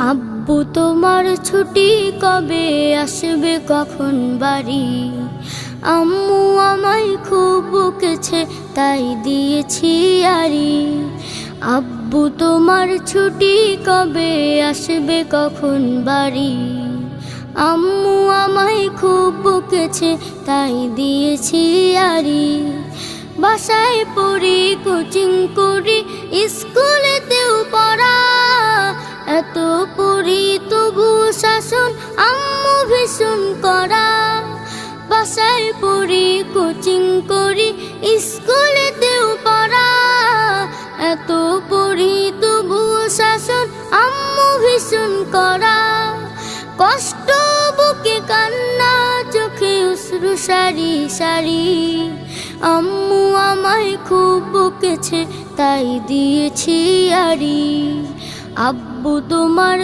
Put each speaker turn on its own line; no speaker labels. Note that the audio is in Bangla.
আব্বু তোমার ছুটি কবে আসবে কখন বাড়ি? আম্মু আমায় খুব বকেছে তাই দিয়েছি আড়ি। আব্বু তোমার ছুটি কবে আসবে কখন বাড়ি? আম্মু আমায় খুব বকেছে তাই দিয়েছি আড়ি। বাসায় পড়ি, কোচিং করি, স্কুলেতেও পড়া, এত পড়ি তবু শাসন আম্মু ভীষণ করা। বাসায় পড়ি, কোচিং করি, স্কুলেতেও পড়া, এত পড়ি তবু শাসন আম্মু ভীষণ করা। কষ্ট বুকে কান্না, চোখে অশ্রু সারি সারি। আম্মু আমায় খুব বকেছে তাই দিয়েছি আড়ি। আব্বু তোমার